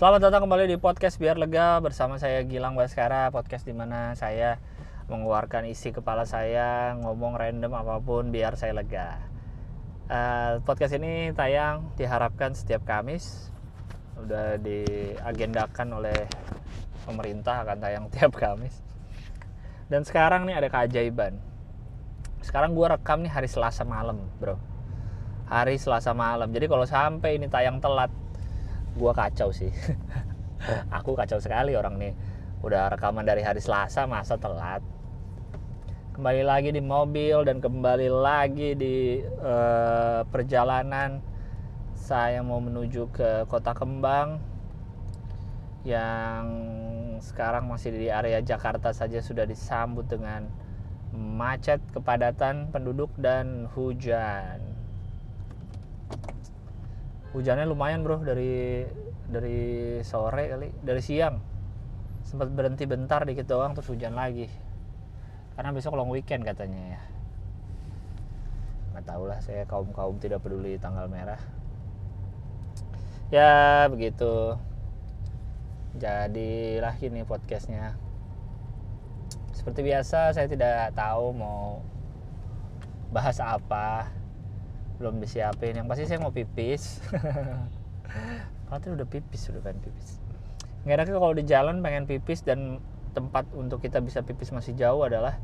Selamat datang kembali di podcast Biar Lega bersama saya Gilang Baskara. Podcast di mana saya mengeluarkan isi kepala saya, ngomong random apapun biar saya lega. Podcast ini tayang diharapkan setiap Kamis. Udah diagendakan oleh pemerintah akan tayang tiap Kamis. Dan sekarang nih ada keajaiban. Sekarang gue rekam nih hari Selasa malam, bro. Hari Selasa malam. Jadi kalau sampai ini tayang telat, gue kacau sih. Aku kacau sekali orang nih. Udah rekaman dari hari Selasa masa telat. Kembali lagi di mobil dan kembali lagi di perjalanan. Saya mau menuju ke Kota Kembang yang sekarang masih di area Jakarta saja sudah disambut dengan macet, kepadatan penduduk dan hujan. Hujannya lumayan, bro, dari sore kali, dari siang. Sempat berhenti bentar dikit doang terus hujan lagi. Karena besok long weekend katanya ya. Nggak tahu lah, saya kaum tidak peduli tanggal merah. Ya begitu. Jadilah gini podcastnya. Seperti biasa saya tidak tahu mau bahas apa. Belum disiapin. Yang pasti saya mau pipis. Kalau udah pipis, udah pengen pipis. Nggak enaknya kalau di jalan pengen pipis dan tempat untuk kita bisa pipis masih jauh adalah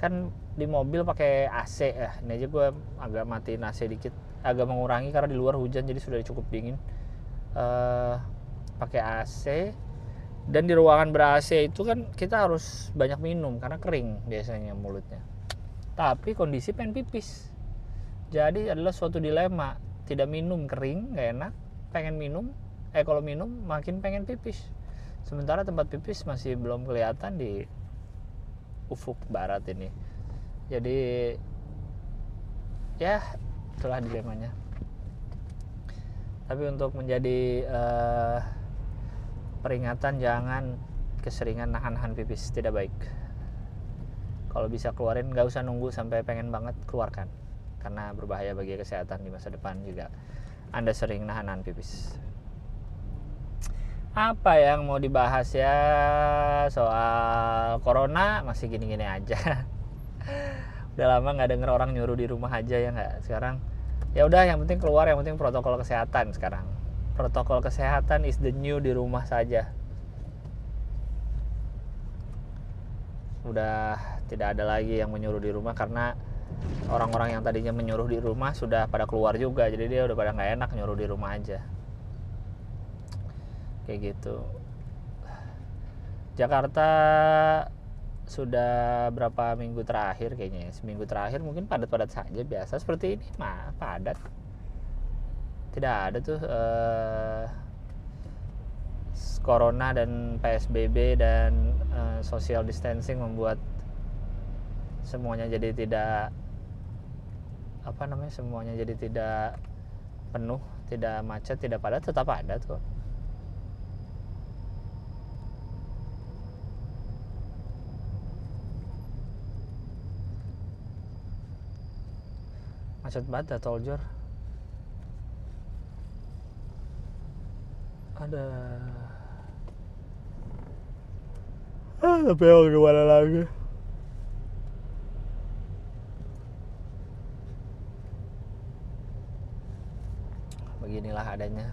kan di mobil pakai AC ya. Ini aja gue agak matiin AC dikit, agak mengurangi karena di luar hujan jadi sudah cukup dingin. Pakai AC dan di ruangan ber-AC itu kan kita harus banyak minum karena kering biasanya mulutnya. Tapi kondisi pengen pipis. Jadi adalah suatu dilema, tidak minum kering nggak enak, pengen minum, kalau minum makin pengen pipis. Sementara tempat pipis masih belum kelihatan di ufuk barat ini. Jadi ya itulah dilemanya. Tapi untuk menjadi peringatan, jangan keseringan nahan pipis, tidak baik. Kalau bisa keluarin, nggak usah nunggu sampai pengen banget, keluarkan. Karena berbahaya bagi kesehatan di masa depan juga Anda sering nahan pipis. Apa yang mau dibahas ya? Soal corona masih gini-gini aja. Udah lama nggak denger orang nyuruh di rumah aja ya nggak. Sekarang ya udah, yang penting keluar, yang penting protokol kesehatan sekarang. Protokol kesehatan is the new di rumah saja. Udah tidak ada lagi yang menyuruh di rumah karena orang-orang yang tadinya menyuruh di rumah sudah pada keluar juga, jadi dia udah pada nggak enak nyuruh di rumah aja, kayak gitu. Jakarta sudah berapa minggu terakhir kayaknya, seminggu terakhir mungkin padat-padat saja, biasa seperti ini mah padat, tidak ada tuh corona dan PSBB dan social distancing membuat semuanya jadi tidak semuanya jadi tidak penuh, tidak macet, tidak padat, tetap ada tuh. Macet banget dah tol Jor. Ada tapi mau gimana lagi. Beginilah adanya.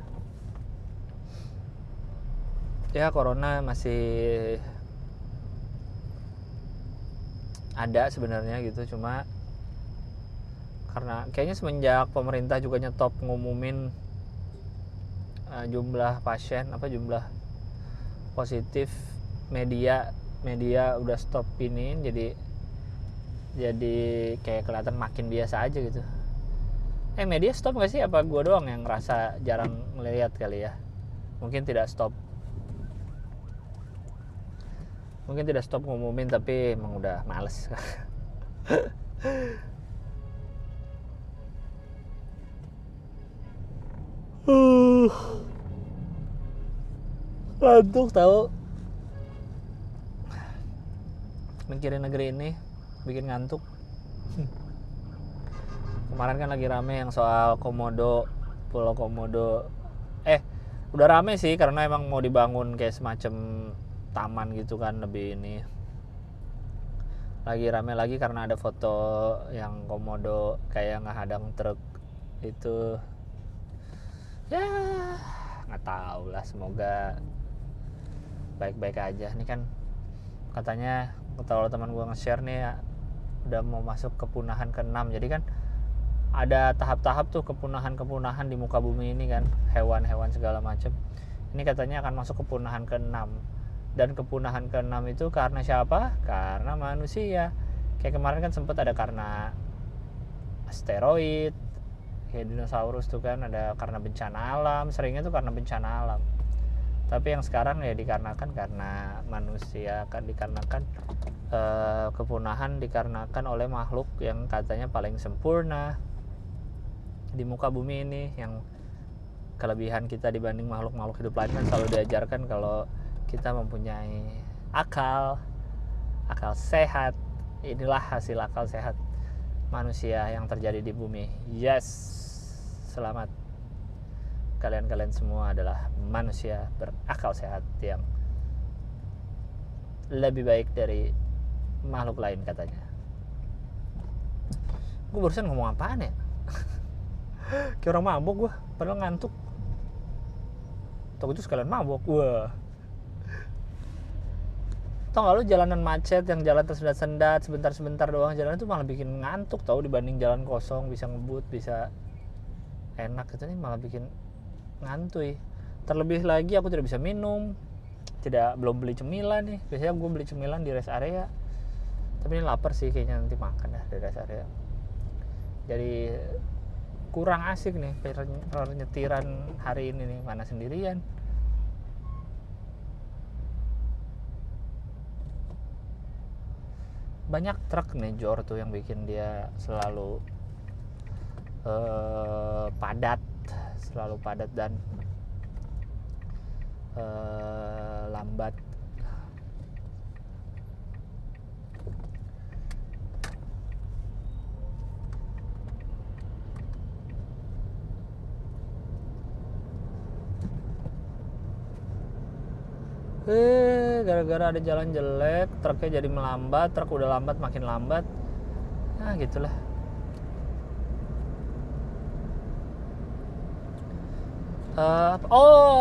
Ya corona masih ada sebenarnya gitu, cuma karena kayaknya semenjak pemerintah juga nyetop ngumumin jumlah pasien, jumlah positif, media udah stop ini, jadi kayak kelihatan makin biasa aja gitu. Media stop nggak sih? Apa gue doang yang ngerasa jarang ngelihat kali ya? Mungkin tidak stop ngumumin, tapi emang udah males. Ngantuk tahu. Mikirin negeri ini bikin ngantuk. Kemarin kan lagi rame yang soal Komodo, Pulau Komodo. Udah rame sih karena emang mau dibangun kayak semacam taman gitu kan, lebih ini. Lagi rame lagi karena ada foto yang komodo kayak ngehadang truk itu. Ya nggak tahu lah, semoga baik-baik aja. Ini kan katanya kalau teman gue nge-share nih udah mau masuk kepunahan ke-6. Jadi kan ada tahap-tahap tuh kepunahan di muka bumi ini kan, hewan-hewan segala macam. Ini katanya akan masuk kepunahan ke-6. Dan kepunahan ke-6 itu karena siapa? Karena manusia. Kayak kemarin kan sempat ada karena asteroid, kayak dinosaurus tuh kan, ada karena bencana alam. Seringnya tuh karena bencana alam. Tapi yang sekarang ya dikarenakan karena manusia, kan dikarenakan kepunahan dikarenakan oleh makhluk yang katanya paling sempurna di muka bumi ini. Yang kelebihan kita dibanding makhluk-makhluk hidup lain kan selalu diajarkan kalau kita mempunyai akal sehat. Inilah hasil akal sehat manusia yang terjadi di bumi. Yes, selamat. Kalian semua adalah manusia berakal sehat yang lebih baik dari makhluk lain katanya. Gue barusan ngomong apaan ya? Kayak orang mabok gue, padahal ngantuk. Tau itu sekalian mabok. Wah. Tau gak lu jalanan macet yang jalan tersendat-sendat sebentar-sebentar doang, jalan itu malah bikin ngantuk tau, dibanding jalan kosong bisa ngebut, bisa enak. Itu nih malah bikin ngantui. Terlebih lagi aku tidak bisa minum, belum beli cemilan nih. Biasanya gue beli cemilan di rest area, tapi ini lapar sih kayaknya, nanti makan dah di rest area. Jadi kurang asik nih penyetiran hari ini nih, mana sendirian. Banyak truk nih Jor tuh yang bikin dia selalu padat dan lambat. Gara-gara ada jalan jelek, truknya jadi melambat, truk udah lambat makin lambat. Nah gitulah.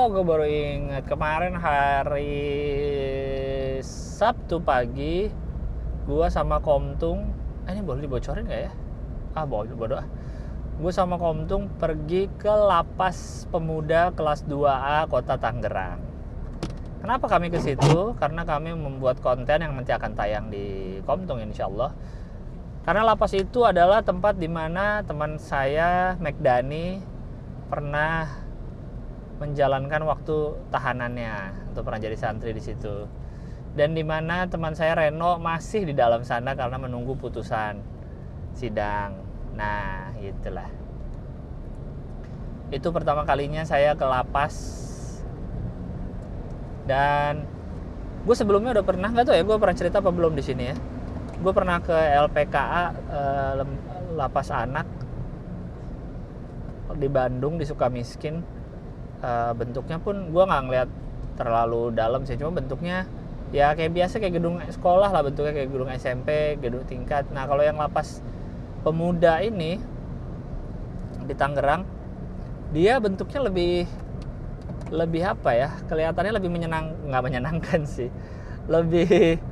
Gue baru ingat kemarin hari Sabtu pagi, gue sama Komtung, ini boleh dibocorin nggak ya? Bodoh. Gue sama Komtung pergi ke Lapas Pemuda kelas 2A Kota Tangerang. Kenapa kami ke situ? Karena kami membuat konten yang nanti akan tayang di Komtung insyaallah. Karena lapas itu adalah tempat di mana teman saya McDani pernah menjalankan waktu tahanannya, untuk pernah jadi santri di situ. Dan di mana teman saya Reno masih di dalam sana karena menunggu putusan sidang. Nah, itulah. Itu pertama kalinya saya ke lapas. Dan gue sebelumnya udah pernah, nggak tahu ya gue pernah cerita apa belum di sini ya. Gue pernah ke LPKA, Lapas Anak di Bandung, di Sukamiskin. Bentuknya pun gue nggak ngeliat terlalu dalam sih, cuma bentuknya ya kayak biasa, kayak gedung sekolah lah bentuknya, kayak gedung SMP, gedung tingkat. Nah kalau yang Lapas Pemuda ini di Tangerang, dia bentuknya lebih apa ya, kelihatannya lebih nggak menyenangkan sih, lebih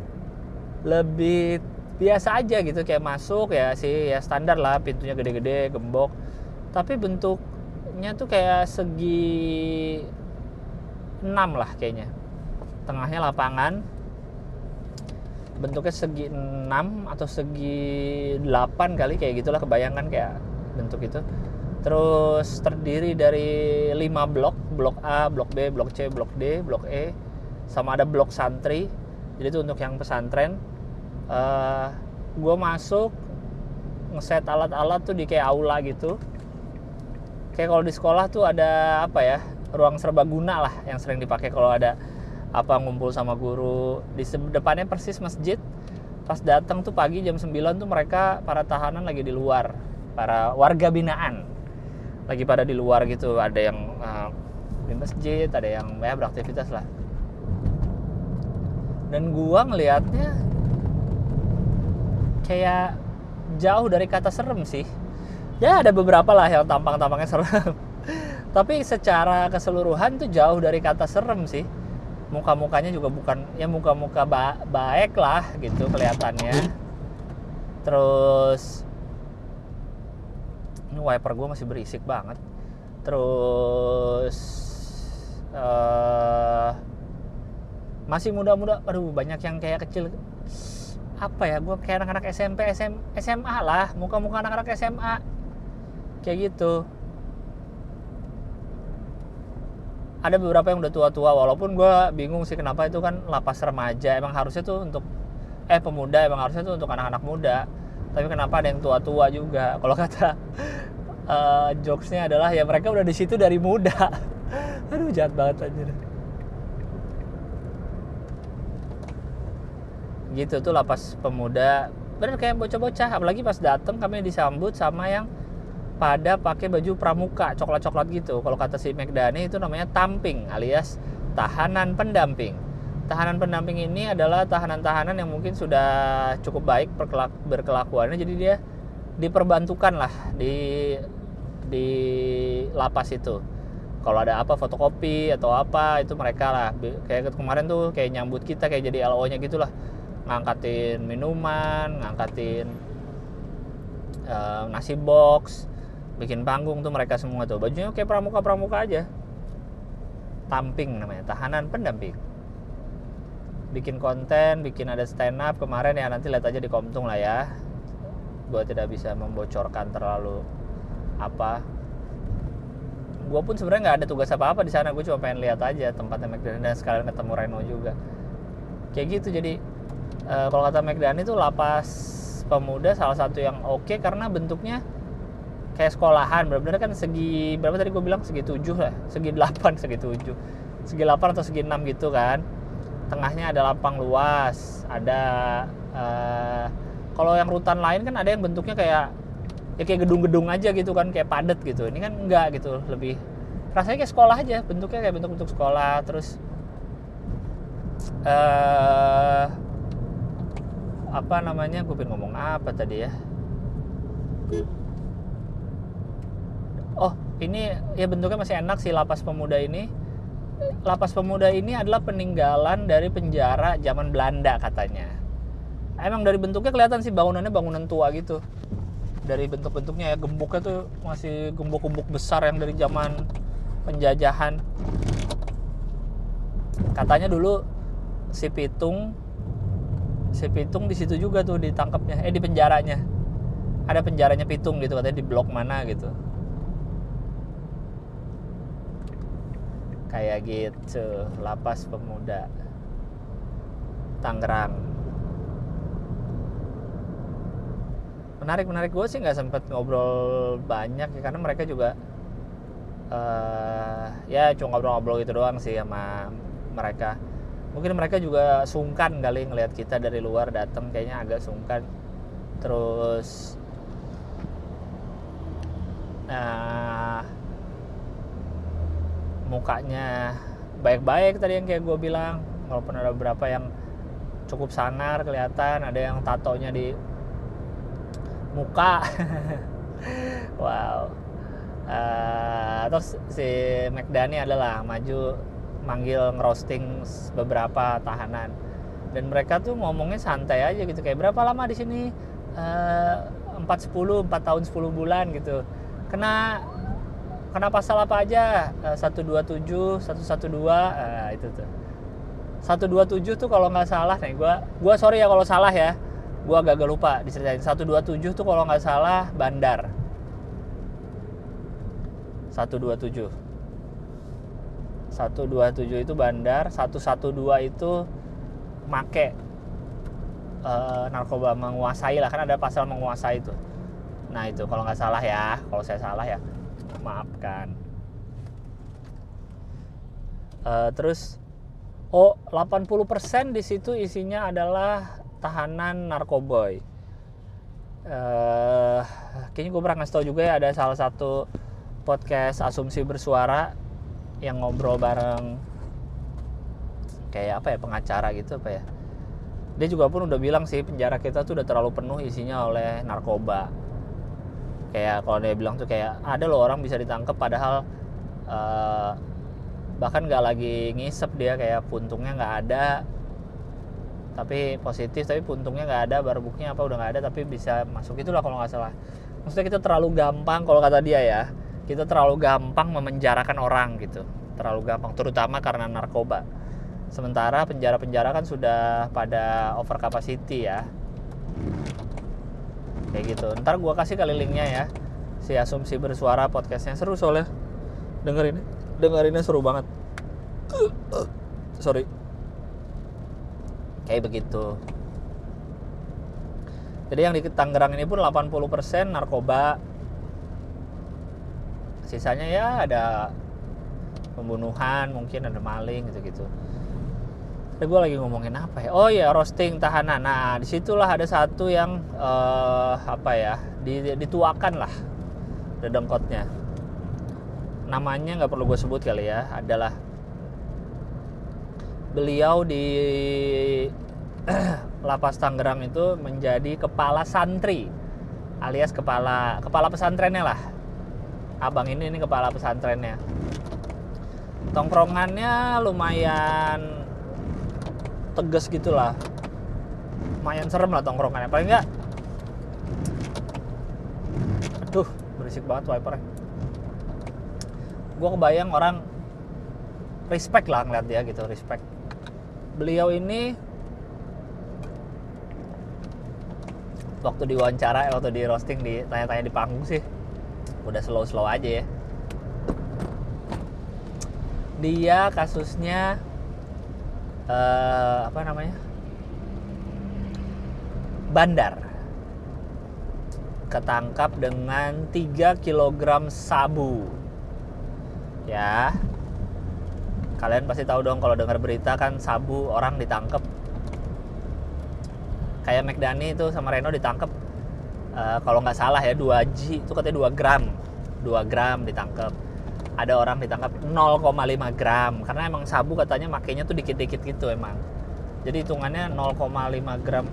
biasa aja gitu, kayak masuk ya sih ya standar lah, pintunya gede-gede gembok, tapi bentuknya tuh kayak segi 6 lah kayaknya, tengahnya lapangan, bentuknya segi 6 atau segi 8 kali, kayak gitulah, kebayangkan kayak bentuk itu. Terus terdiri dari 5 blok A, blok B, blok C, blok D, blok E, sama ada blok santri. Jadi itu untuk yang pesantren. Gue masuk, ngeset alat-alat tuh di kayak aula gitu. Kayak kalau di sekolah tuh ada apa ya, ruang serbaguna lah yang sering dipakai kalau ada apa ngumpul sama guru. Di depannya persis masjid. Pas datang tuh pagi jam 9 tuh mereka, para tahanan lagi di luar, para warga binaan lagi pada di luar gitu. Ada yang masjid, ada yang beraktivitas lah. Dan gua ngelihatnya kayak jauh dari kata serem sih. Ya ada beberapa lah yang tampangnya serem. Tapi secara keseluruhan tuh jauh dari kata serem sih. Muka-mukanya juga bukan ya muka-muka baik lah gitu kelihatannya. Terus ini wiper gue masih berisik banget. Terus masih muda-muda. Aduh, banyak yang kayak kecil. Apa ya, gue kayak anak-anak SMP, SMA lah. Muka-muka anak-anak SMA kayak gitu. Ada beberapa yang udah tua-tua, walaupun gue bingung sih kenapa itu kan lapas remaja. Emang harusnya tuh untuk pemuda, emang harusnya tuh untuk anak-anak muda. Tapi kenapa ada yang tua-tua juga? Kalau kata jokesnya adalah ya mereka udah di situ dari muda. Aduh, jahat banget anjir. Gitu tuh lapas pemuda. Bener kayak bocah-bocah. Apalagi pas dateng kami disambut sama yang pada pakai baju pramuka coklat-coklat gitu. Kalau kata si McDani itu namanya tamping alias tahanan pendamping. Tahanan pendamping ini adalah tahanan-tahanan yang mungkin sudah cukup baik berkelakuannya, jadi dia diperbantukan lah di lapas itu. Kalau ada apa fotokopi atau apa itu mereka lah. Kayak kemarin tuh kayak nyambut kita kayak jadi LO-nya gitulah. Ngangkatin minuman, ngangkatin nasi box, bikin panggung tuh mereka semua tuh. Bajunya kayak pramuka aja. Tamping namanya, tahanan pendamping. Bikin konten, bikin ada stand up kemarin ya, nanti lihat aja di Komtung lah ya. Gue tidak bisa membocorkan terlalu apa. Gue pun sebenarnya nggak ada tugas apa-apa di sana, gue cuma pengen lihat aja tempatnya McDani dan sekalian ketemu Reno juga. Kayak gitu. Jadi kalau kata McDani itu lapas pemuda salah satu yang oke karena bentuknya kayak sekolahan, benar-benar kan segi berapa tadi gue bilang, segi 7 lah, segi 8, segi 7, segi 8 atau segi 6 gitu kan. Tengahnya ada lapang luas, ada kalau yang rutan lain kan ada yang bentuknya kayak ya kayak gedung-gedung aja gitu kan, kayak padat gitu. Ini kan enggak gitu, lebih rasanya kayak sekolah aja, bentuknya kayak bentuk sekolah. Terus apa namanya, gue pengen ngomong apa tadi ya. Oh, ini ya bentuknya masih enak sih lapas pemuda ini. Lapas pemuda ini adalah peninggalan dari penjara zaman Belanda katanya. Emang dari bentuknya kelihatan sih bangunannya bangunan tua gitu. Dari bentuk-bentuknya ya, gemboknya tuh masih gembok-gembok besar yang dari zaman penjajahan. Katanya dulu si Pitung di situ juga tuh ditangkapnya, di penjaranya. Ada penjaranya Pitung gitu katanya, di blok mana gitu. Kayak gitu, lapas pemuda Tangerang. Menarik. Gue sih nggak sempet ngobrol banyak ya, karena mereka juga ya cuma ngobrol-ngobrol gitu doang sih sama mereka. Mungkin mereka juga sungkan kali ngelihat kita dari luar datang, kayaknya agak sungkan. Terus mukanya baik-baik tadi yang kayak gue bilang, walaupun ada beberapa yang cukup sangar kelihatan, ada yang tatonya di muka. Wow. Terus si McDani adalah maju manggil ngerosting beberapa tahanan, dan mereka tuh ngomongnya santai aja gitu, kayak berapa lama di sini, 4 tahun 10 bulan gitu. Kena pasal apa aja, 127, 112, itu tuh 127 tuh kalau nggak salah nih, gua sorry ya kalau salah ya, gua agak lupa diceritain. 127 tuh kalau nggak salah bandar. 127 itu bandar, 112 itu make narkoba, menguasai lah, kan ada pasal menguasai itu. Nah itu kalau nggak salah ya, kalau saya salah ya maafkan. Terus 80% di situ isinya adalah tahanan narkoboy. Kayaknya gue pernah ngasih tau juga ya, ada salah satu podcast Asumsi Bersuara yang ngobrol bareng kayak apa ya, pengacara gitu apa ya, dia juga pun udah bilang sih penjara kita tuh udah terlalu penuh isinya oleh narkoba. Kayak kalau dia bilang tuh kayak ada loh orang bisa ditangkap padahal bahkan nggak lagi ngisep, dia kayak puntungnya nggak ada tapi positif, tapi puntungnya nggak ada, baru buktinya apa udah nggak ada tapi bisa masuk. Itulah kalau nggak salah. Maksudnya kita terlalu gampang, kalau kata dia ya, kita terlalu gampang memenjarakan orang gitu, terlalu gampang, terutama karena narkoba. Sementara penjara-penjara kan sudah pada over capacity ya, kayak gitu. Ntar gua kasih kali linknya ya, si Asumsi Bersuara podcastnya seru soalnya, dengerinnya seru banget. Sorry, kayak begitu. Jadi yang di Tangerang ini pun 80% narkoba, sisanya ya ada pembunuhan, mungkin ada maling gitu-gitu. Tapi gue lagi ngomongin apa ya? Oh ya, roasting tahanan. Nah, disitulah ada satu yang apa ya, dituakan lah dedengkotnya. Namanya nggak perlu gue sebut kali ya. Adalah beliau di Lapas Tangerang itu menjadi kepala santri, alias kepala pesantrennya lah. Abang ini kepala pesantrennya. Tongkrongannya lumayan tegas gitulah, lumayan serem lah tongkrongannya. Paling enggak, aduh berisik banget wipernya. Gue kebayang orang respect lah ngeliat dia gitu, respect. Beliau ini waktu diwawancara, waktu di roasting, di tanya-tanya di panggung sih udah slow aja ya. Dia kasusnya apa namanya, bandar, ketangkap dengan 3 kg sabu ya. Kalian pasti tahu dong kalau dengar berita kan, sabu orang ditangkap. Kayak McDani itu sama Reno ditangkap, kalau nggak salah ya 2G itu katanya 2 gram ditangkap. Ada orang ditangkap 0,5 gram karena emang sabu katanya makainya tuh dikit-dikit gitu emang. Jadi hitungannya 0,5 gram,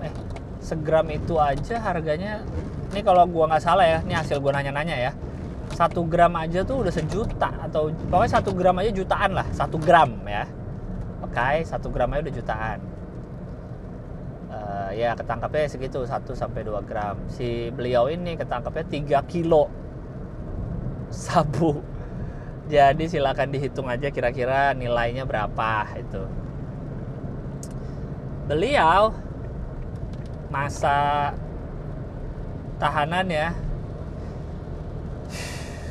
segram itu aja harganya. Ini kalau gua nggak salah ya, ini hasil gua nanya-nanya ya. 1 gram aja tuh udah sejuta, atau pokoknya 1 gram aja jutaan lah, 1 gram ya. Oke, 1 gram aja udah jutaan. Ya ketangkapnya segitu, 1-2 gram. Si beliau ini ketangkapnya 3 kilo sabu. Jadi silakan dihitung aja kira-kira nilainya berapa itu. Beliau masa tahanan ya,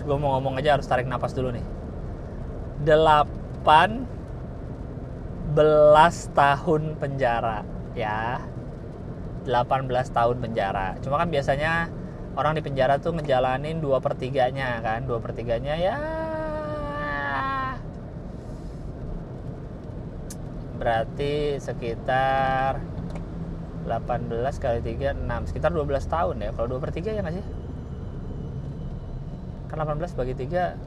gue mau ngomong aja harus tarik napas dulu nih. 18 tahun penjara ya. 18 tahun penjara. Cuma kan biasanya orang di penjara tuh ngejalanin 2/3-nya kan. 2/3-nya ya berarti sekitar 18 kali 3, 6, sekitar 12 tahun ya. Kalau 2/3 ya nggak sih? Kan 18 bagi 3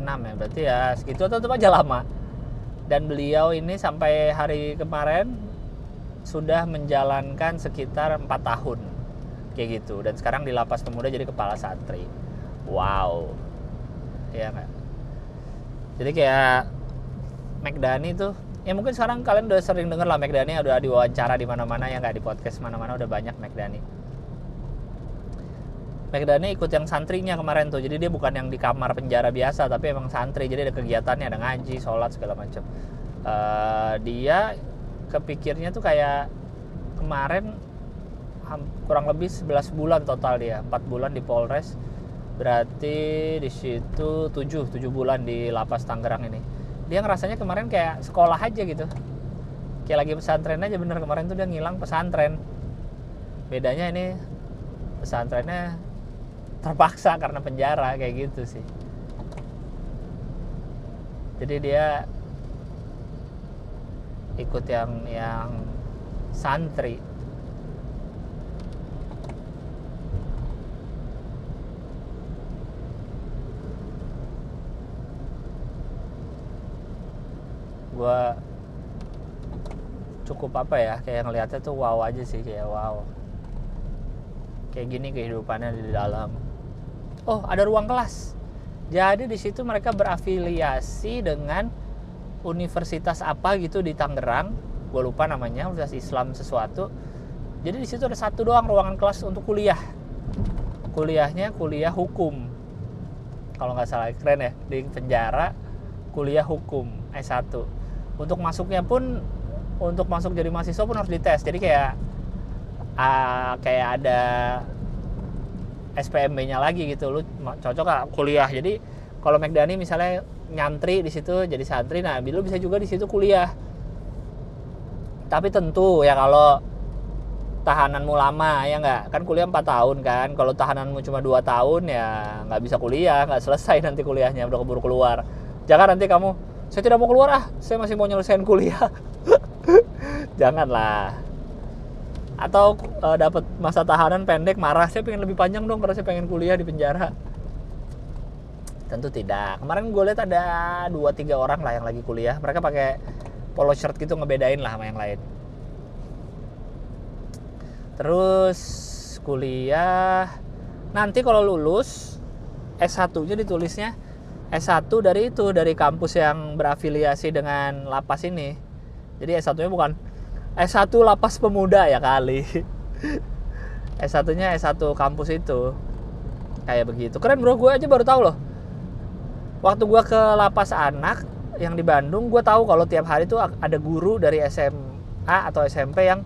6 ya, berarti ya segitu atau tetap aja lama. Dan beliau ini sampai hari kemarin sudah menjalankan sekitar 4 tahun kayak gitu, dan sekarang di Lapas Pemuda jadi kepala santri. Wow, ya nggak? Jadi kayak McDani tuh ya, mungkin sekarang kalian udah sering denger lah McDani udah diwawancara di mana-mana ya, nggak, di podcast mana-mana udah banyak McDani ikut yang santrinya kemarin tuh. Jadi dia bukan yang di kamar penjara biasa, tapi emang santri. Jadi ada kegiatannya, ada ngaji, sholat segala macam. Dia kepikirnya tuh kayak kemarin kurang lebih 11 bulan total dia, 4 bulan di Polres, berarti di situ 7 bulan di Lapas Tangerang ini. Dia ngerasanya kemarin kayak sekolah aja gitu, kayak lagi pesantren aja. Bener, kemarin tuh dia ngilang pesantren. Bedanya ini pesantrennya terpaksa karena penjara kayak gitu sih. Jadi dia ikut yang santri. gue cukup apa ya, kayak ngelihatnya tuh wow aja sih, kayak wow, kayak gini kehidupannya di dalam. Oh, ada ruang kelas. Jadi di situ mereka berafiliasi dengan universitas apa gitu di Tangerang, gue lupa namanya, Universitas Islam sesuatu. Jadi di situ ada satu doang ruangan kelas untuk kuliah. Kuliahnya kuliah hukum, kalau nggak salah, keren ya, di penjara kuliah hukum S1. Untuk masuknya pun, untuk masuk jadi mahasiswa pun harus dites. Jadi kayak ada SPMB-nya lagi gitu, lu cocok gak kuliah. Jadi kalau McDani misalnya nyantri di situ jadi santri, nah lu bisa juga di situ kuliah. Tapi tentu ya kalau tahananmu lama ya nggak, kan kuliah 4 tahun kan. Kalau tahananmu cuma 2 tahun ya nggak bisa kuliah, nggak selesai nanti kuliahnya, udah keburu keluar. Jangan nanti kamu, saya tidak mau keluar, saya masih mau nyelesain kuliah. Janganlah. Atau dapat masa tahanan pendek, marah, saya pengen lebih panjang dong karena saya pengen kuliah di penjara. Tentu tidak. Kemarin gue lihat ada 2-3 orang lah yang lagi kuliah, mereka pakai polo shirt gitu, ngebedain lah sama yang lain. Terus kuliah, nanti kalau lulus S1-nya ditulisnya S1 dari kampus yang berafiliasi dengan lapas ini. Jadi S1-nya bukan S1 Lapas Pemuda ya kali. S1-nya S1 kampus itu. Kayak begitu. Keren bro, gue aja baru tahu loh. Waktu gue ke lapas anak yang di Bandung, gue tahu kalau tiap hari tuh ada guru dari SMA atau SMP yang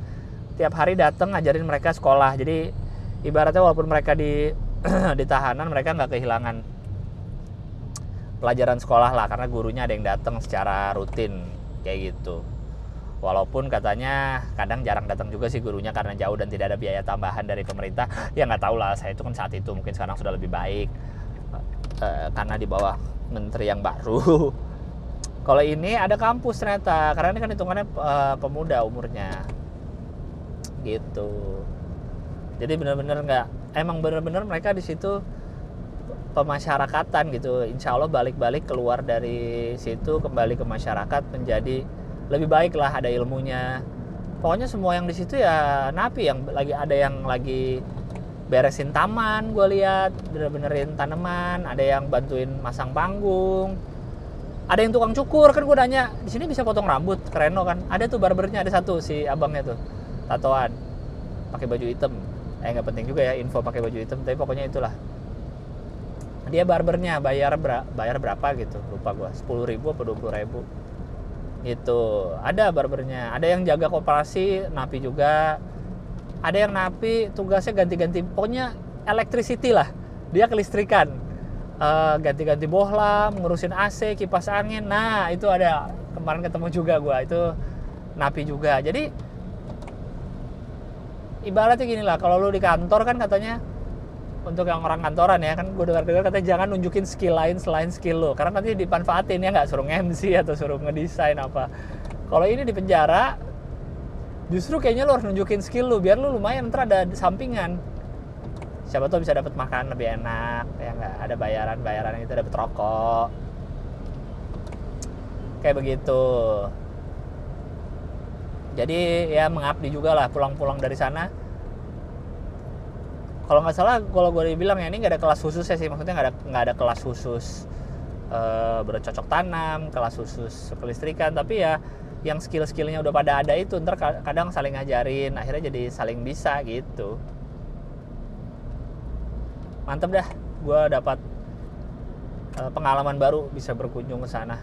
tiap hari datang ngajarin mereka sekolah. Jadi ibaratnya walaupun mereka di tahanan, mereka nggak kehilangan pelajaran sekolah lah, karena gurunya ada yang datang secara rutin kayak gitu. Walaupun katanya kadang jarang datang juga sih gurunya karena jauh dan tidak ada biaya tambahan dari pemerintah. Ya nggak tahu lah, saya itu kan saat itu, mungkin sekarang sudah lebih baik karena di bawah menteri yang baru. Kalau ini ada kampus ternyata, karena ini kan hitungannya pemuda umurnya gitu. Jadi benar-benar emang benar-benar mereka di situ pemasyarakatan gitu. Insya Allah balik-balik keluar dari situ kembali ke masyarakat menjadi lebih baik lah, ada ilmunya. Pokoknya semua yang di situ ya napi, yang ada yang lagi beresin taman, gue lihat bener-benerin tanaman, ada yang bantuin masang panggung, ada yang tukang cukur. Kan gue nanya, di sini bisa potong rambut, keren kan? Ada tuh barbernya, ada satu si abangnya tuh, tatoan, pakai baju hitam. Nggak penting juga ya info pakai baju hitam, tapi pokoknya itulah. Dia barbernya bayar berapa gitu, lupa gue, 10.000 atau 20.000. Itu ada barbernya, ada yang jaga koperasi napi juga, ada yang napi tugasnya ganti-ganti, pokoknya electricity lah, dia kelistrikan, ganti-ganti bohlam, ngurusin AC, kipas angin. Nah itu ada, kemarin ketemu juga gue, itu napi juga. Jadi ibaratnya gini lah, kalau lu di kantor kan katanya, untuk yang orang kantoran ya kan, gue dengar-dengar katanya jangan nunjukin skill lain selain skill lo, karena nanti dimanfaatin ya nggak, suruh MC atau suruh ngedesain apa. Kalau ini di penjara justru kayaknya lo harus nunjukin skill lo biar lo lumayan ntar ada sampingan, siapa tuh bisa dapat makan lebih enak ya nggak, ada bayaran itu, dapat rokok kayak begitu. Jadi ya mengabdi juga lah, pulang-pulang dari sana. Kalau nggak salah, kalau gue dibilang ya ini nggak ada kelas khusus ya sih, maksudnya nggak ada kelas khusus bercocok tanam, kelas khusus kelistrikan, tapi ya yang skill-skillnya udah pada ada itu, ntar kadang saling ngajarin, akhirnya jadi saling bisa gitu. Mantep dah, gue dapat pengalaman baru bisa berkunjung ke sana.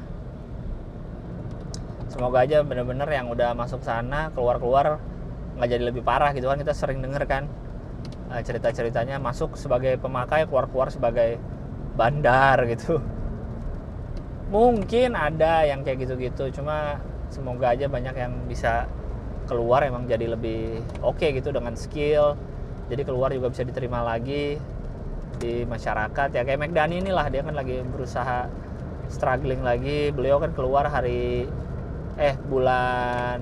Semoga aja bener-bener yang udah masuk sana keluar-keluar nggak jadi lebih parah gitu kan. Kita sering denger kan cerita-ceritanya masuk sebagai pemakai, keluar-keluar sebagai bandar gitu. Mungkin ada yang kayak gitu-gitu, cuma semoga aja banyak yang bisa keluar emang jadi lebih oke gitu dengan skill. Jadi keluar juga bisa diterima lagi di masyarakat ya, kayak McDani inilah, dia kan lagi berusaha struggling lagi. Beliau kan keluar bulan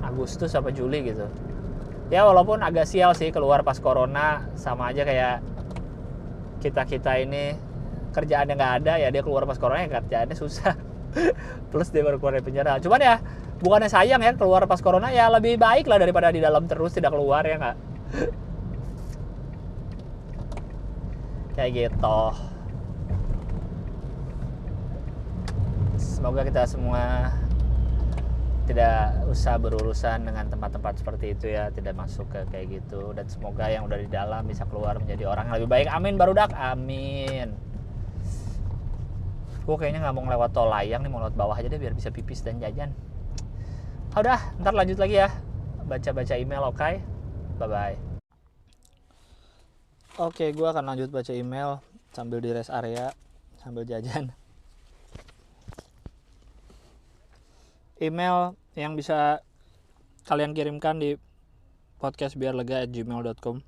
Agustus apa Juli gitu. Ya walaupun agak sial sih keluar pas corona, sama aja kayak kita ini kerjaannya nggak ada ya, dia keluar pas corona ya kerjaannya susah. Plus dia baru keluar dari penjara. Cuman ya bukannya sayang ya keluar pas corona, ya lebih baik lah daripada di dalam terus tidak keluar, ya nggak? Kayak gitu. Semoga kita semua tidak usah berurusan dengan tempat-tempat seperti itu ya, tidak masuk ke kayak gitu, dan semoga yang udah di dalam bisa keluar menjadi orang yang lebih baik. Amin barudak, amin. Gue kayaknya nggak mau lewat tol layang nih, mau lewat bawah aja deh biar bisa pipis dan jajan. Udah, ntar lanjut lagi ya, baca-baca email. Oke? Bye-bye. Oke, gue akan lanjut baca email sambil di rest area, sambil jajan. Email yang bisa kalian kirimkan di podcastbiarlega@gmail.com.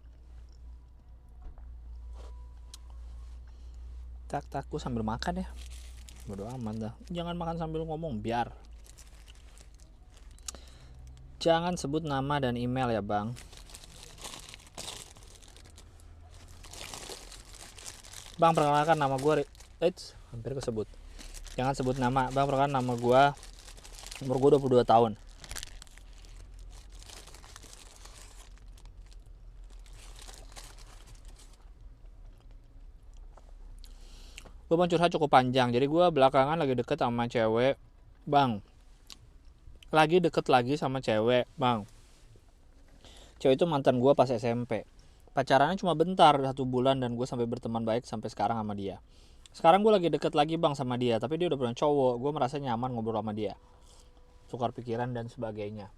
Tak gue sambil makan ya, bodo amat dah. Jangan makan sambil ngomong, biar. Jangan sebut nama dan email ya bang. Bang, perkenalkan nama gue hampir kesebut. Jangan sebut nama. Bang, perkenalkan nama gue, umur gue 22 tahun. Gue mau curhat cukup panjang. Jadi gue belakangan lagi deket sama cewek, bang. Lagi deket lagi sama cewek, bang. Cewek itu mantan gue pas SMP. Pacarannya cuma bentar, 1 bulan, dan gue sampai berteman baik sampai sekarang sama dia. Sekarang gue lagi deket lagi bang sama dia, tapi dia udah punya cowok. Gue merasa nyaman ngobrol sama dia, tukar pikiran dan sebagainya.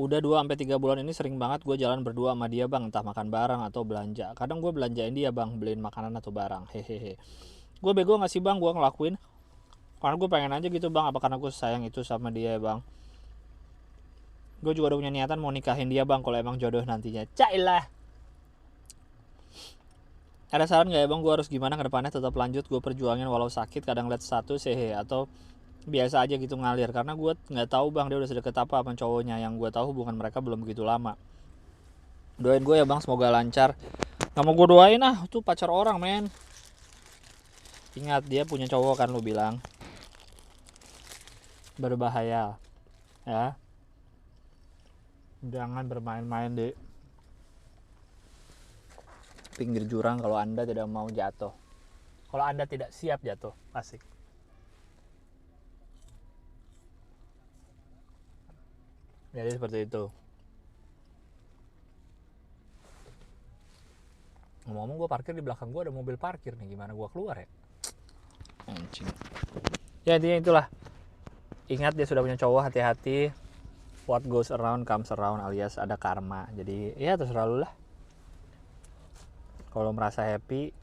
Udah 2-3 bulan ini sering banget gue jalan berdua sama dia bang, entah makan bareng atau belanja. Kadang gue belanjain dia bang, beliin makanan atau barang, hehehe. Gue bego gak sih bang gue ngelakuin? Karena gue pengen aja gitu bang, apa karena gue sayang itu sama dia bang? Gue juga udah punya niatan mau nikahin dia bang, kalau emang jodoh nantinya. Cailah. Ada saran gak ya bang, gue harus gimana ke depannya tetap lanjut gue perjuangin walau sakit, kadang liat status hehe, atau biasa aja gitu ngalir? Karena gue nggak tahu bang dia udah sedekat apa sama cowoknya. Yang gue tahu hubungan mereka belum begitu lama. Doain gue ya bang, semoga lancar. Nggak mau gue doain ah, tuh pacar orang men. Ingat dia punya cowok kan, lu bilang. Berbahaya ya. Jangan bermain-main di pinggir jurang kalau anda tidak mau jatuh. Kalau anda tidak siap jatuh, asik. Jadi seperti itu. Ngomong-ngomong gue parkir di belakang gue ada mobil parkir nih, gimana gue keluar ya? Anjing. Ya intinya itulah. Ingat dia sudah punya cowok, hati-hati. What goes around comes around, alias ada karma. Jadi ya terserah lu lah. Kalau merasa happy.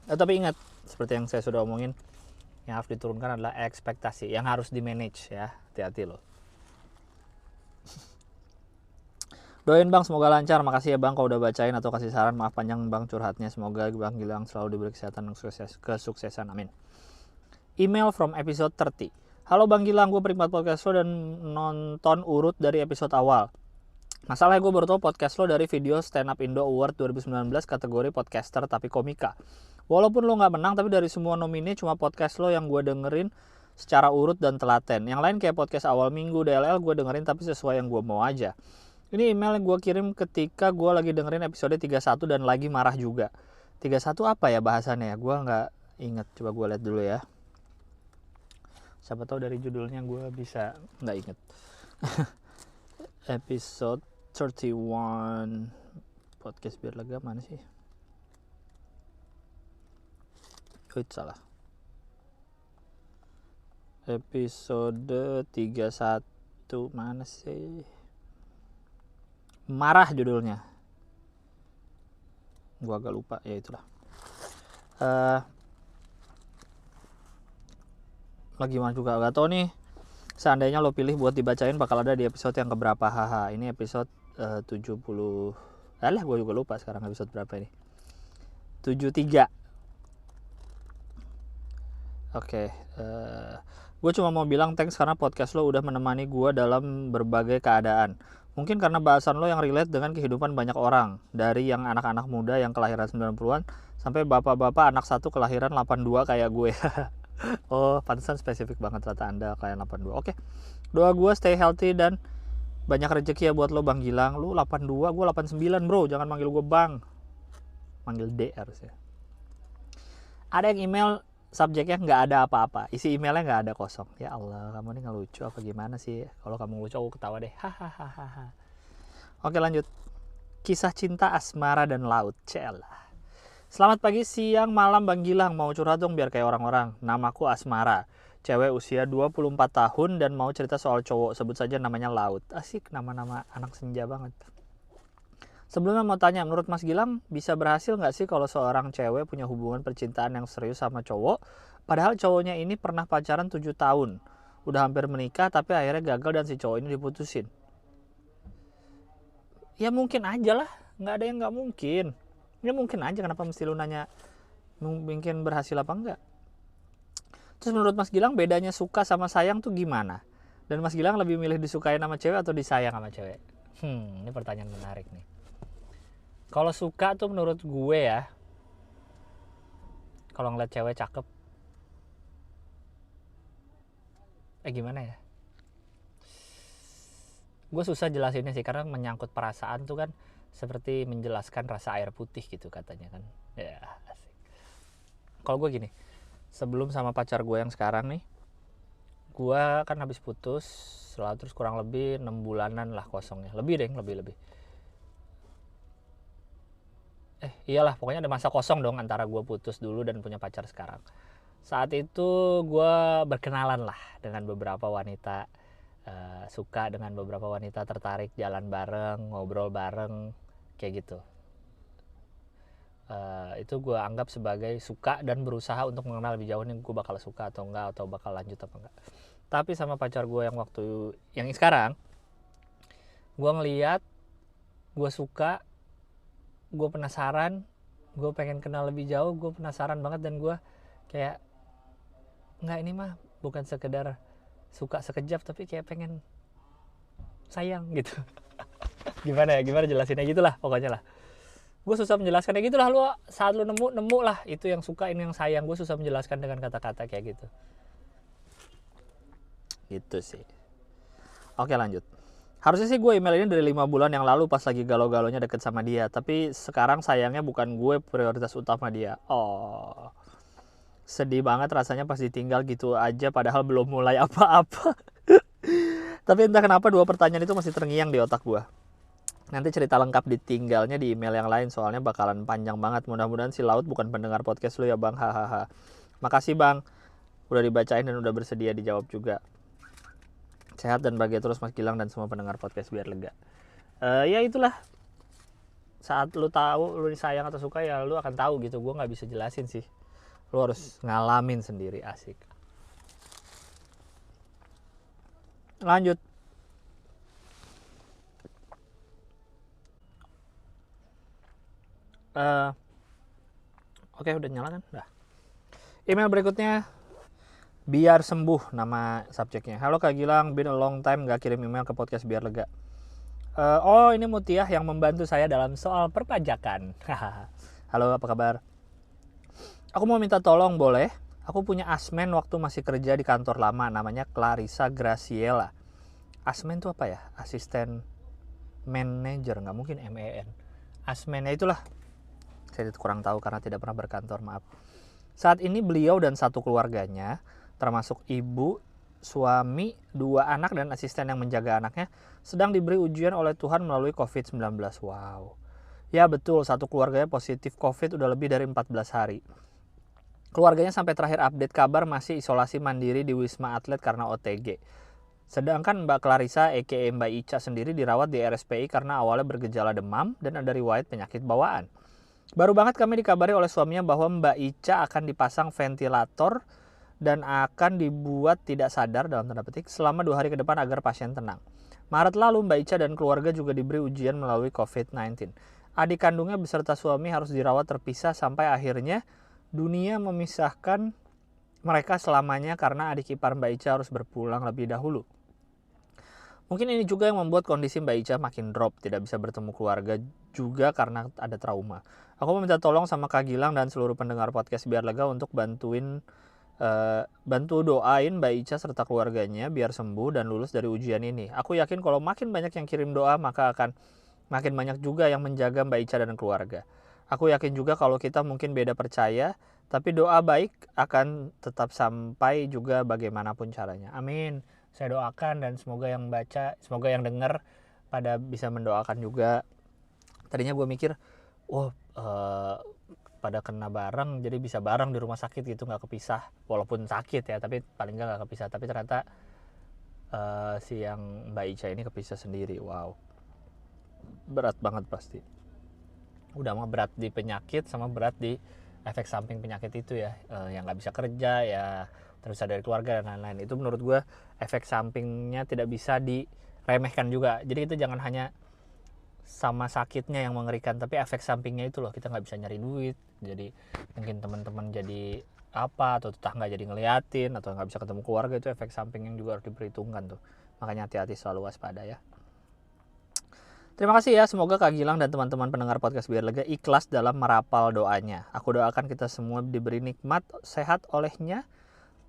Tapi ingat, seperti yang saya sudah omongin, yang harus diturunkan adalah ekspektasi, yang harus di manage ya. Hati-hati loh. Doain bang semoga lancar. Makasih ya bang kalau udah bacain atau kasih saran. Maaf panjang bang curhatnya. Semoga bang Gilang selalu diberi kesehatan dan kesuksesan, amin. Email from episode 30. Halo bang Gilang, gue penikmat podcast lo dan nonton urut dari episode awal. Masalahnya gue baru tau podcast lo dari video Stand Up Indo Award 2019 kategori podcaster tapi komika. Walaupun lo gak menang, tapi dari semua nomine cuma podcast lo yang gue dengerin secara urut dan telaten. Yang lain kayak podcast awal minggu, DLL gue dengerin tapi sesuai yang gue mau aja. Ini email yang gue kirim ketika gue lagi dengerin episode 31 dan lagi marah juga. 31 apa ya bahasannya ya? Gue gak inget, coba gue lihat dulu ya. Siapa tahu dari judulnya gue bisa gak inget. Episode 31 podcast biar lega mana sih? Salah. Episode 31 mana sih? Marah judulnya. Gua agak lupa, ya itulah. Lagi mana juga gak tau nih. Seandainya lo pilih buat dibacain bakal ada di episode yang keberapa, haha. Ini episode 70. Alah, gue juga lupa sekarang episode berapa ini. 73. Oke, Gue cuma mau bilang thanks karena podcast lo udah menemani gue dalam berbagai keadaan. Mungkin karena bahasan lo yang relate dengan kehidupan banyak orang. Dari yang anak-anak muda yang kelahiran 90-an sampai bapak-bapak anak satu kelahiran 82 kayak gue. Oh, pantesan spesifik banget rata Anda kalian 82. Oke. Doa gue stay healthy dan banyak rezeki ya buat lo Bang Gilang. Lu 82, gue 89 bro. Jangan manggil gue Bang. Manggil D harusnya. Ada yang email subjeknya nggak ada apa-apa, isi emailnya nggak ada, kosong. Ya Allah, kamu ini nggak lucu apa gimana sih? Kalau kamu lucu aku ketawa deh. Hahaha. Oke lanjut. Kisah cinta asmara dan laut. Celah. Selamat pagi, siang, malam Bang Gilang. Mau curhat dong biar kayak orang-orang. Namaku Asmara. Cewek usia 24 tahun dan mau cerita soal cowok. Sebut saja namanya Laut. Asik, nama-nama anak senja banget. Sebelumnya mau tanya, menurut Mas Gilang bisa berhasil nggak sih kalau seorang cewek punya hubungan percintaan yang serius sama cowok, padahal cowoknya ini pernah pacaran 7 tahun, udah hampir menikah tapi akhirnya gagal dan si cowok ini diputusin? Ya mungkin aja lah, nggak ada yang nggak mungkin. Ya mungkin aja, kenapa mesti lu nanya mungkin berhasil apa enggak? Terus menurut Mas Gilang bedanya suka sama sayang tuh gimana? Dan Mas Gilang lebih milih disukai sama cewek atau disayang sama cewek? Ini pertanyaan menarik nih. Kalau suka tuh menurut gue ya, kalau ngeliat cewek cakep, gimana ya? Gue susah jelasinnya sih, karena menyangkut perasaan tuh kan seperti menjelaskan rasa air putih gitu katanya kan. Ya, asik. Kalau gue gini, sebelum sama pacar gue yang sekarang nih, gue kan habis putus, setelah terus kurang lebih 6 bulanan lah kosongnya. Lebih deh, lebih. Iyalah, pokoknya ada masa kosong dong antara gue putus dulu dan punya pacar sekarang. Saat itu gue berkenalan lah dengan beberapa wanita, suka dengan beberapa wanita, tertarik, jalan bareng, ngobrol bareng, kayak gitu. Itu gue anggap sebagai suka dan berusaha untuk mengenal lebih jauh nih gue bakal suka atau enggak, atau bakal lanjut apa enggak. Tapi sama pacar gue yang waktu yang sekarang, gue ngeliat, gue suka, gue penasaran, gue pengen kenal lebih jauh, gue penasaran banget, dan gue kayak nggak, ini mah bukan sekedar suka sekejap tapi kayak pengen sayang gitu. gimana jelasinnya, gitulah pokoknya lah. Gue susah menjelaskan kayak gitulah. Lu saat lu nemu lah itu yang suka, ini yang sayang. Gue susah menjelaskan dengan kata-kata kayak gitu. Gitu sih. Oke lanjut. Harusnya sih gue email ini dari 5 bulan yang lalu pas lagi galau-galonya deket sama dia. Tapi sekarang sayangnya bukan gue prioritas utama dia. Oh, sedih banget rasanya pas ditinggal gitu aja padahal belum mulai apa-apa. Tapi entah kenapa 2 pertanyaan itu masih terngiang di otak gue. Nanti cerita lengkap ditinggalnya di email yang lain, soalnya bakalan panjang banget. Mudah-mudahan si Laut bukan pendengar podcast lu ya Bang. Hahaha. Makasih Bang, udah dibacain dan udah bersedia dijawab juga. Sehat dan bahagia terus Mas Gilang dan semua pendengar podcast biar lega. Ya itulah, saat lu tahu lu disayang atau suka ya lu akan tahu gitu. Gue nggak bisa jelasin sih, lu harus ngalamin sendiri. Asik. Lanjut. Oke, udah nyala kan? Udah. Email berikutnya, biar sembuh nama subjeknya. Halo Kak Gilang, been a long time gak kirim email ke podcast biar lega. Oh, ini Mutiah yang membantu saya dalam soal perpajakan. Halo, apa kabar? Aku mau minta tolong, boleh? Aku punya asmen waktu masih kerja di kantor lama, namanya Clarissa Graciela. Asmen itu apa ya? Asisten manager, nggak mungkin MEN. Asmennya itulah. Saya kurang tahu karena tidak pernah berkantor, maaf. Saat ini beliau dan satu keluarganya, termasuk ibu, suami, 2 anak dan asisten yang menjaga anaknya, sedang diberi ujian oleh Tuhan melalui COVID-19. Wow. Ya betul, satu keluarganya positif COVID udah lebih dari 14 hari. Keluarganya sampai terakhir update kabar masih isolasi mandiri di Wisma Atlet karena OTG. Sedangkan Mbak Clarissa aka Mbak Ica sendiri dirawat di RSPI karena awalnya bergejala demam dan ada riwayat penyakit bawaan. Baru banget kami dikabari oleh suaminya bahwa Mbak Ica akan dipasang ventilator dan akan dibuat tidak sadar dalam tanda petik selama 2 hari ke depan agar pasien tenang. Maret lalu Mbak Ica dan keluarga juga diberi ujian melalui COVID-19. Adik kandungnya beserta suami harus dirawat terpisah sampai akhirnya dunia memisahkan mereka selamanya karena adik ipar Mbak Ica harus berpulang lebih dahulu. Mungkin ini juga yang membuat kondisi Mbak Ica makin drop, tidak bisa bertemu keluarga juga karena ada trauma. Aku meminta tolong sama Kak Gilang dan seluruh pendengar podcast Biar Lega untuk bantu doain Mbak Ica serta keluarganya biar sembuh dan lulus dari ujian ini. Aku yakin kalau makin banyak yang kirim doa, maka akan makin banyak juga yang menjaga Mbak Ica dan keluarga. Aku yakin juga kalau kita mungkin beda percaya, tapi doa baik akan tetap sampai juga bagaimanapun caranya. Amin. Saya doakan dan semoga yang baca, semoga yang dengar pada bisa mendoakan juga. Tadinya gue mikir, pada kena bareng jadi bisa bareng di rumah sakit gitu, nggak kepisah. Walaupun sakit ya, tapi paling nggak kepisah. Tapi ternyata si yang Mbak Ica ini kepisah sendiri. Wow, berat banget pasti. Udah mah berat di penyakit sama berat di efek samping penyakit itu ya, yang nggak bisa kerja ya, terpisah dari keluarga dan lain-lain. Itu menurut gue efek sampingnya tidak bisa diremehkan juga. Jadi itu jangan hanya sama sakitnya yang mengerikan, tapi efek sampingnya itu loh, kita nggak bisa nyari duit, jadi mungkin teman-teman jadi apa, atau tetangga jadi ngeliatin, atau nggak bisa ketemu keluarga. Itu efek samping yang juga harus diperhitungkan tuh. Makanya hati-hati, selalu waspada ya. Terima kasih ya, semoga Kak Gilang dan teman-teman pendengar podcast Biar Lega ikhlas dalam merapal doanya. Aku doakan kita semua diberi nikmat, sehat olehnya.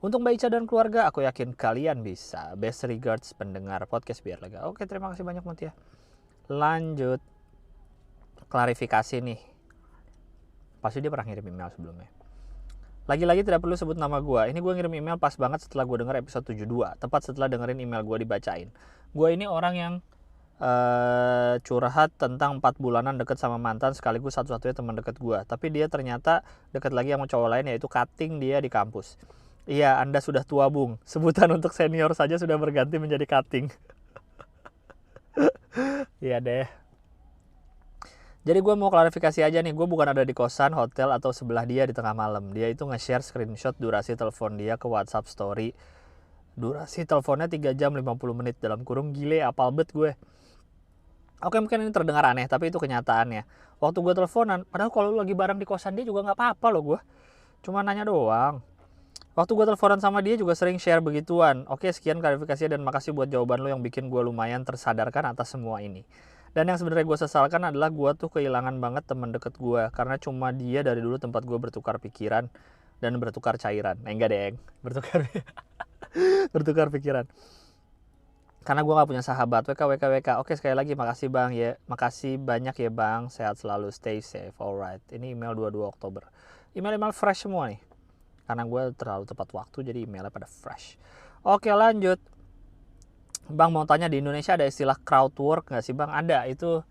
Untuk Mbak Ica dan keluarga, aku yakin kalian bisa. Best regards pendengar podcast Biar Lega. Oke, terima kasih banyak Mutia. Lanjut, klarifikasi nih. Pasti dia pernah ngirim email sebelumnya. Lagi-lagi tidak perlu sebut nama gue. Ini gue ngirim email pas banget setelah gue denger episode 72. Tepat setelah dengerin email gue dibacain. Gue ini orang yang curhat tentang 4 bulanan deket sama mantan sekaligus satu-satunya teman deket gue. Tapi dia ternyata deket lagi sama cowok lain, yaitu cutting dia di kampus. Iya, Anda sudah tua bung. Sebutan untuk senior saja sudah berganti menjadi cutting. Iya deh. Jadi gue mau klarifikasi aja nih, gue bukan ada di kosan, hotel, atau sebelah dia di tengah malam. Dia itu nge-share screenshot durasi telepon dia ke WhatsApp story. Durasi teleponnya 3 jam 50 menit dalam kurung, gile apal bet gue. Oke, mungkin ini terdengar aneh, tapi itu kenyataannya. Waktu gue teleponan, padahal kalau lagi bareng di kosan dia juga gak apa-apa loh gue. Cuma nanya doang. Waktu gue teleponan sama dia juga sering share begituan. Oke, sekian klarifikasinya dan makasih buat jawaban lo yang bikin gue lumayan tersadarkan atas semua ini. Dan yang sebenarnya gue sesalkan adalah gue tuh kehilangan banget teman deket gue. Karena cuma dia dari dulu tempat gue bertukar pikiran dan bertukar cairan. Enggak deng, bertukar pikiran. Karena gue gak punya sahabat. WK. Oke, sekali lagi makasih bang ya. Makasih banyak ya bang. Sehat selalu, stay safe. Alright, ini email 22 Oktober. Email fresh semua nih. Karena gue terlalu tepat waktu, jadi emailnya pada fresh. Oke, lanjut. Bang mau tanya, di Indonesia ada istilah crowd work gak sih bang? Ada, itu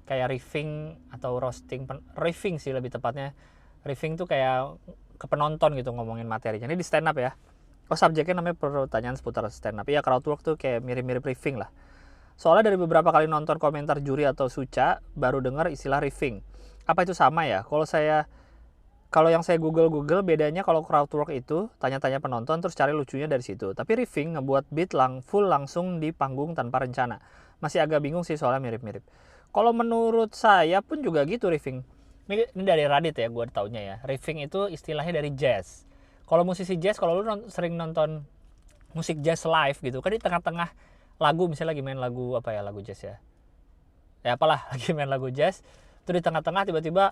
kayak riffing atau roasting. Riffing sih lebih tepatnya. Riffing tuh kayak ke penonton gitu ngomongin materinya. Ini di stand up ya. Subjeknya namanya pertanyaan seputar stand up. Iya, crowd work tuh kayak mirip-mirip riffing lah. Soalnya dari beberapa kali nonton komentar juri atau suca, baru dengar istilah riffing. Apa itu sama ya? Kalau yang saya Google bedanya, kalau crowd work itu tanya-tanya penonton terus cari lucunya dari situ. Tapi riffing ngebuat beat full langsung di panggung tanpa rencana. Masih agak bingung sih soalnya mirip-mirip. Kalau menurut saya pun juga gitu riffing. Ini dari Reddit ya gue taunya ya. Riffing itu istilahnya dari jazz. Kalau musisi jazz, kalau lu sering nonton musik jazz live gitu, kan di tengah-tengah lagu, misalnya lagi main lagu apa ya, lagu jazz ya. Ya apalah, lagi main lagu jazz, terus di tengah-tengah tiba-tiba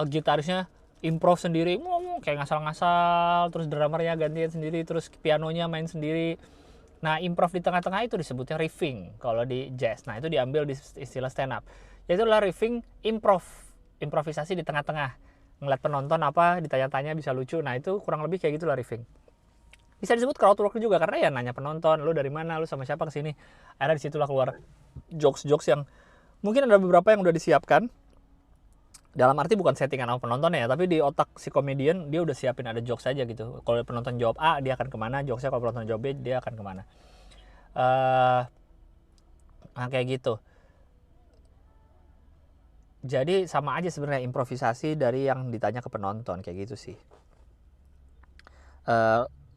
gitarisnya improv sendiri, ngomong kayak ngasal-ngasal, terus drummernya gantian sendiri, terus pianonya main sendiri. Nah, improv di tengah-tengah itu disebutnya riffing kalau di jazz. Nah, itu diambil di istilah stand up. Yaitu adalah riffing, improvisasi di tengah-tengah. Ngeliat penonton apa, ditanya-tanya bisa lucu. Nah, itu kurang lebih kayak gitulah riffing. Bisa disebut crowd work juga karena ya nanya penonton, lu dari mana, lu sama siapa kesini. Akhirnya disitulah keluar jokes-jokes yang mungkin ada beberapa yang udah disiapkan. Dalam arti bukan settingan sama penontonnya ya, tapi di otak si komedian dia udah siapin ada jokes aja gitu. Kalau penonton jawab A, dia akan kemana, jokesnya kalau penonton jawab B, dia akan kemana. Nah, kayak gitu. Jadi sama aja sebenarnya improvisasi dari yang ditanya ke penonton, kayak gitu sih.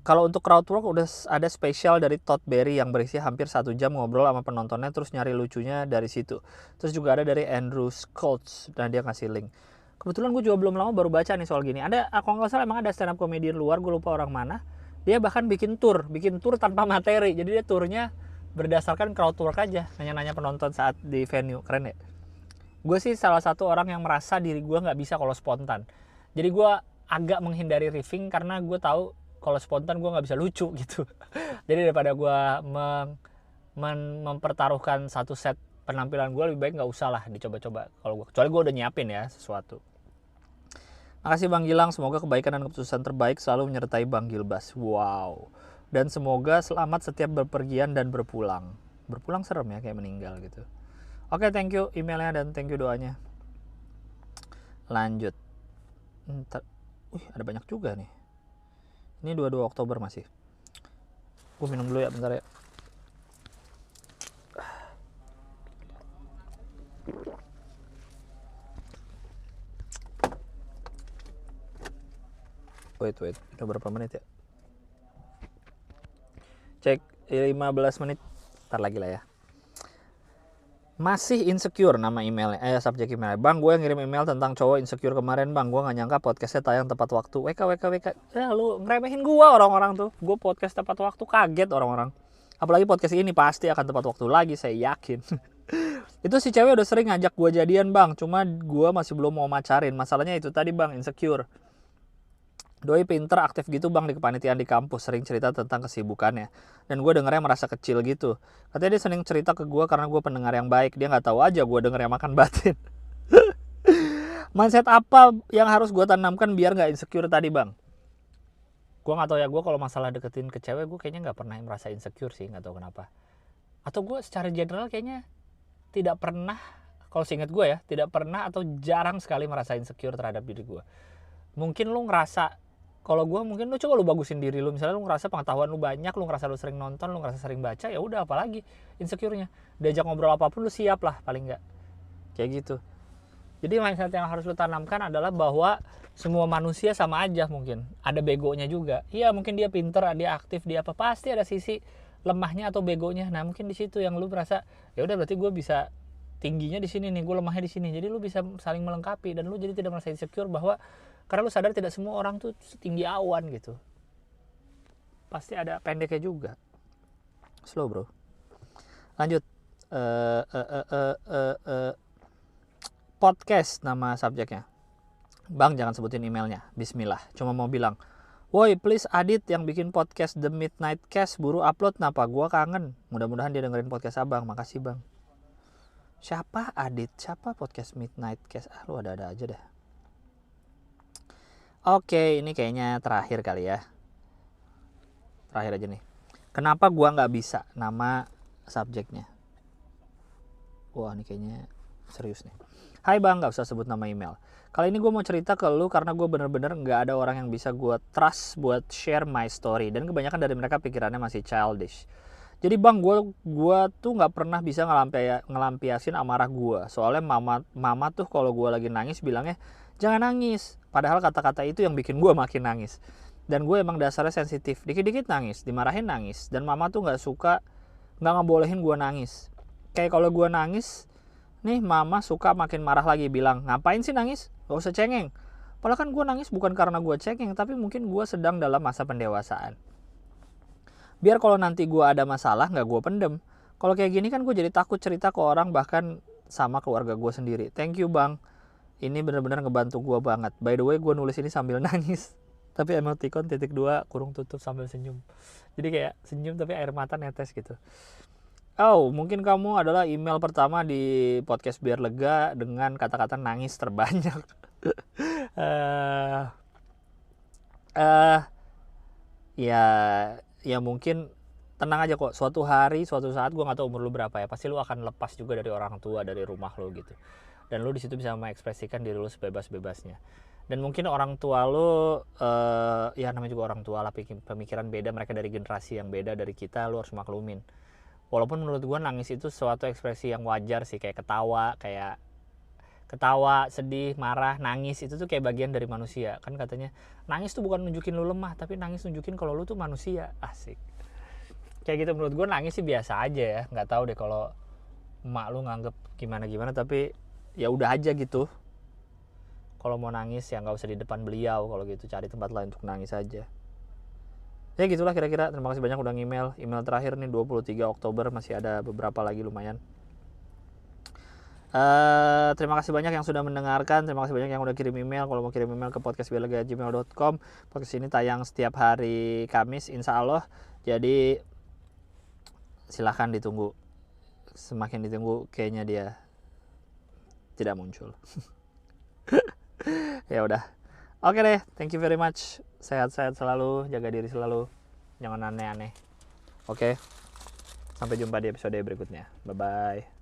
Kalau untuk crowd work udah ada spesial dari Todd Berry yang berisi hampir 1 jam ngobrol sama penontonnya terus nyari lucunya dari situ. Terus juga ada dari Andrew Schultz dan dia ngasih link. Kebetulan gue juga belum lama baru baca nih soal gini. Ada, kalau nggak salah emang ada stand up comedian luar, gue lupa orang mana. Dia bahkan bikin tour tanpa materi. Jadi dia turnya berdasarkan crowd work aja, nanya-nanya penonton saat di venue. Keren ya? Gue sih salah satu orang yang merasa diri gue nggak bisa kalau spontan. Jadi gue agak menghindari riffing karena gue tahu kalau spontan gue nggak bisa lucu gitu. Jadi daripada gue mempertaruhkan satu set penampilan gue, lebih baik nggak usah lah dicoba-coba kalau gue, kecuali gue udah nyiapin ya sesuatu. Makasih Bang Gilang, semoga kebaikan dan keputusan terbaik selalu menyertai Bang Gilbas. Wow. Dan semoga selamat setiap berpergian dan berpulang. Berpulang serem ya, kayak meninggal gitu. Oke, thank you emailnya dan thank you doanya. Lanjut. Ada banyak juga nih. Ini 22 Oktober masih. Gue minum dulu ya, bentar ya. Wait, udah berapa menit ya? Cek 15 menit, ntar lagi lah ya. Masih insecure nama emailnya, subjek emailnya. Bang, gue ngirim email tentang cowok insecure kemarin bang. Gue gak nyangka podcastnya tayang tepat waktu. WK. Lu ngeremehin gue orang-orang tuh. Gue podcast tepat waktu, kaget orang-orang. Apalagi podcast ini pasti akan tepat waktu lagi, saya yakin. Itu si cewek udah sering ngajak gue jadian bang. Cuma gue masih belum mau macarin. Masalahnya itu tadi bang, insecure. Doi pinter, aktif gitu bang di kepanitiaan di kampus, sering cerita tentang kesibukannya. Dan gue dengernya merasa kecil gitu. Katanya dia sering cerita ke gue karena gue pendengar yang baik. Dia gak tahu aja gue dengernya makan batin. Mindset apa yang harus gue tanamkan biar gak insecure tadi bang? Gue gak tahu ya, gue kalau masalah deketin ke cewek, gue kayaknya gak pernah merasa insecure sih, gak tahu kenapa. Atau gue secara general kayaknya tidak pernah, kalau seingat gue ya, tidak pernah atau jarang sekali merasa insecure terhadap diri gue. Mungkin lu ngerasa, kalau gue mungkin lu coba lu bagusin diri lu, misalnya lu ngerasa pengetahuan lu banyak, lu ngerasa lu sering nonton, lu ngerasa sering baca, ya udah apalagi insecure-nya. Diajak ngobrol apapun lu siap lah paling enggak. Kayak gitu. Jadi mindset yang harus lu tanamkan adalah bahwa semua manusia sama aja mungkin. Ada begonya juga. Iya, mungkin dia pinter, dia aktif, dia apa, pasti ada sisi lemahnya atau begonya. Nah, mungkin di situ yang lu merasa, ya udah berarti gue bisa tingginya di sini nih, gue lemahnya di sini. Jadi lu bisa saling melengkapi dan lu jadi tidak merasa insecure bahwa karena lu sadar tidak semua orang tuh setinggi awan gitu. Pasti ada pendeknya juga. Slow bro. Lanjut. Podcast nama subjeknya. Bang, jangan sebutin emailnya. Bismillah. Cuma mau bilang, woi please Adit yang bikin podcast The Midnight Cast buru upload, napa gua kangen. Mudah-mudahan dia dengerin podcast abang. Makasih bang. Siapa Adit? Siapa podcast Midnight Cast? Lu ada-ada aja dah. Oke, ini kayaknya terakhir kali ya. Terakhir aja nih. Kenapa gua nggak bisa nama subjeknya? Wah, ini kayaknya serius nih. Hai bang, nggak usah sebut nama email. Kali ini gue mau cerita ke lu karena gue bener-bener nggak ada orang yang bisa gue trust buat share my story. Dan kebanyakan dari mereka pikirannya masih childish. Jadi bang, gue tuh nggak pernah bisa ngelampiasin amarah gue. Soalnya mama tuh kalau gue lagi nangis bilangnya, jangan nangis. Padahal kata-kata itu yang bikin gue makin nangis. Dan gue emang dasarnya sensitif. Dikit-dikit nangis, dimarahin nangis. Dan mama tuh nggak ngebolehin gue nangis. Kayak kalau gue nangis, nih mama suka makin marah lagi, bilang, ngapain sih nangis? Gak usah cengeng. Padahal kan gue nangis bukan karena gue cengeng, tapi mungkin gue sedang dalam masa pendewasaan. Biar kalau nanti gue ada masalah gak gue pendem. Kalau kayak gini kan gue jadi takut cerita ke orang, bahkan sama keluarga gue sendiri. Thank you bang. Ini bener-bener ngebantu gue banget. By the way, gue nulis ini sambil nangis. Tapi emoticon .2 kurung tutup sambil senyum. Jadi kayak senyum tapi air mata netes gitu. Oh, mungkin kamu adalah email pertama di podcast Biar Lega dengan kata-kata nangis terbanyak. Ya mungkin tenang aja kok. Suatu hari, suatu saat, gue nggak tahu umur lu berapa ya. Pasti lu akan lepas juga dari orang tua, dari rumah lu gitu. Dan lu di situ bisa mengekspresikan diri lu sebebas-bebasnya. Dan mungkin orang tua lu, ya namanya juga orang tua lah, pemikiran beda, mereka dari generasi yang beda dari kita, lu harus maklumin. Walaupun menurut gue nangis itu suatu ekspresi yang wajar sih, kayak ketawa, sedih, marah, nangis itu tuh kayak bagian dari manusia. Kan katanya nangis tuh bukan nunjukin lu lemah, tapi nangis nunjukin kalau lu tuh manusia. Asik. Kayak gitu, menurut gue nangis sih biasa aja ya. Nggak tahu deh kalau emak lu nganggep gimana-gimana, tapi ya udah aja gitu. Kalau mau nangis ya nggak usah di depan beliau, kalau gitu cari tempat lain untuk nangis aja. Ya gitulah kira-kira. Terima kasih banyak udah email terakhir nih 23 Oktober, masih ada beberapa lagi lumayan. Terima kasih banyak yang sudah mendengarkan, terima kasih banyak yang udah kirim email. Kalau mau kirim email ke podcastbiarlega@gmail.com. Podcast ini tayang setiap hari Kamis insya Allah, jadi silahkan ditunggu. Semakin ditunggu kayaknya dia tidak muncul. Ya udah, oke deh, thank you very much, sehat-sehat selalu, jaga diri selalu, jangan aneh-aneh. Oke, sampai jumpa di episode berikutnya, bye bye.